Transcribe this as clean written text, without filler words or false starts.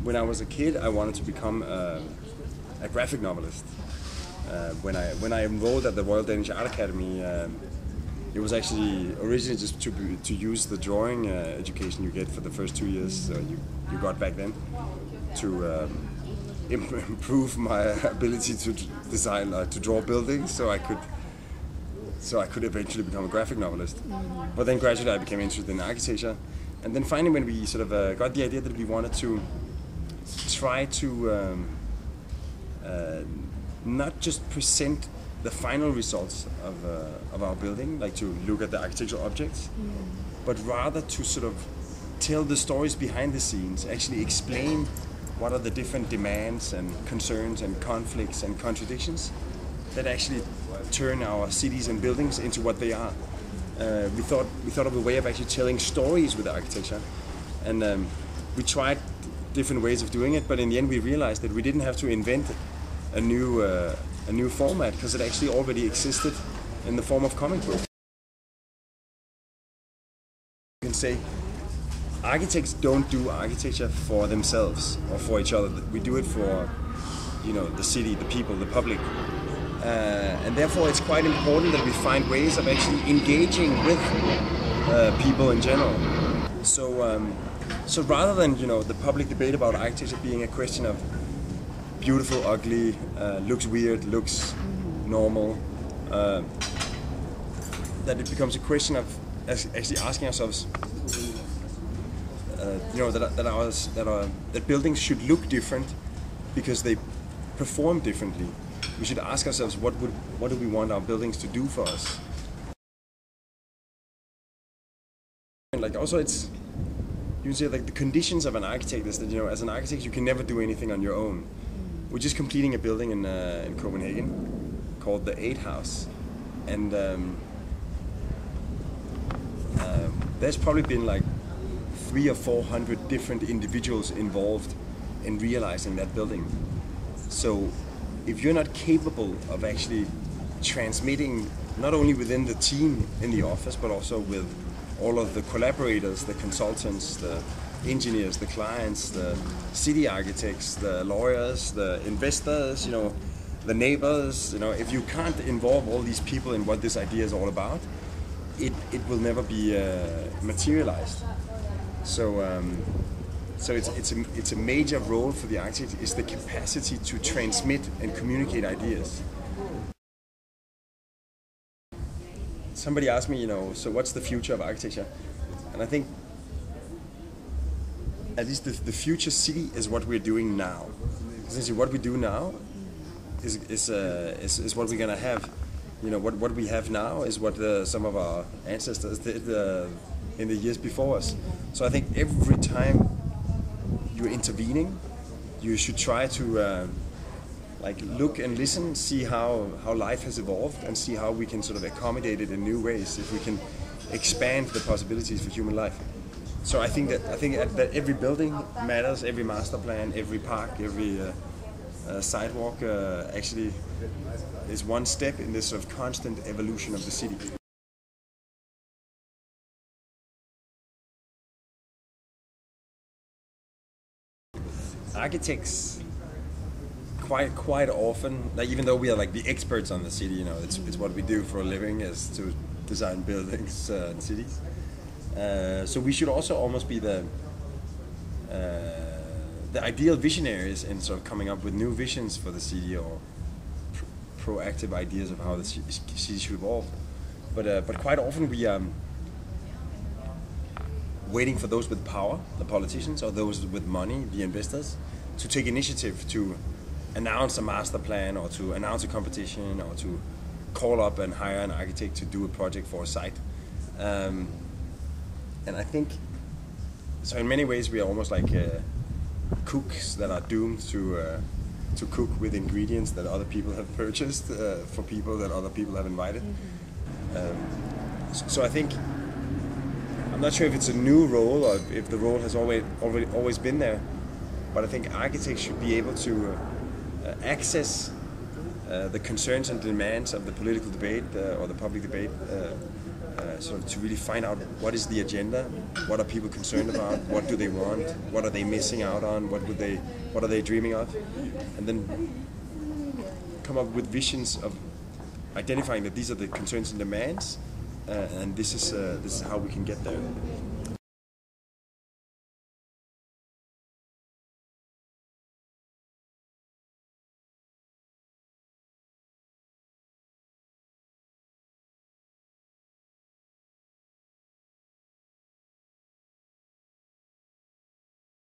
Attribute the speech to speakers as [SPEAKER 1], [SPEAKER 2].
[SPEAKER 1] when I was a kid, I wanted to become a graphic novelist. When I enrolled at the Royal Danish Art Academy, it was actually originally just to use the drawing education you get for the first 2 years you got back then to improve my ability to design, to draw buildings, so I could eventually become a graphic novelist. But then gradually I became interested in architecture, and then finally when we sort of got the idea that we wanted to try to not just present the final results of our building, like to look at the architectural objects, but rather to sort of tell the stories behind the scenes, actually explain what are the different demands and concerns and conflicts and contradictions that actually turn our cities and buildings into what they are. We thought of a way of actually telling stories with architecture, and we tried different ways of doing it, but in the end we realized that we didn't have to invent a new format, because it actually already existed in the form of comic book. You can say architects don't do architecture for themselves or for each other. We do it for, the city, the people, the public. And therefore it's quite important that we find ways of actually engaging with people in general. So rather than the public debate about architecture being a question of beautiful, ugly, looks weird, looks normal, that it becomes a question of actually asking ourselves, that buildings should look different because they perform differently. We should ask ourselves, what do we want our buildings to do for us? And also you can say the conditions of an architect is that as an architect you can never do anything on your own. We're just completing a building in Copenhagen called the 8 House, and there's probably been 300 or 400 different individuals involved in realizing that building. So if you're not capable of actually transmitting, not only within the team in the office, but also with all of the collaborators, the consultants, the engineers, the clients, the city architects, the lawyers, the investors, the neighbors, if you can't involve all these people in what this idea is all about, it will never be materialized. So it's a major role for the architect, is the capacity to transmit and communicate ideas. Somebody asked me, so what's the future of architecture? And I think at least the future city is what we're doing now. Essentially, what we do now is what we're gonna have. What we have now is what some of our ancestors did in the years before us. So I think every time you're intervening, you should try to look and listen, see how life has evolved, and see how we can sort of accommodate it in new ways, if we can expand the possibilities for human life. So I think that every building matters, every master plan, every park, every sidewalk actually is one step in this sort of constant evolution of the city. Architects quite often, even though we are the experts on the city, it's what we do for a living, is to design buildings and cities. So we should also almost be the ideal visionaries in sort of coming up with new visions for the city, or proactive ideas of how the city should evolve. But quite often we are waiting for those with power, the politicians, or those with money, the investors, to take initiative to announce a master plan, or to announce a competition, or to call up and hire an architect to do a project for a site. And I think, so in many ways we are almost like cooks that are doomed to cook with ingredients that other people have purchased for people that other people have invited. So I think, I'm not sure if it's a new role or if the role has always been there, but I think architects should be able to access the concerns and demands of the political debate or the public debate sort of to really find out what is the agenda, what are people concerned about, what do they want, what are they missing out on, what are they dreaming of, and then come up with visions of identifying that these are the concerns and demands, and this is how we can get there.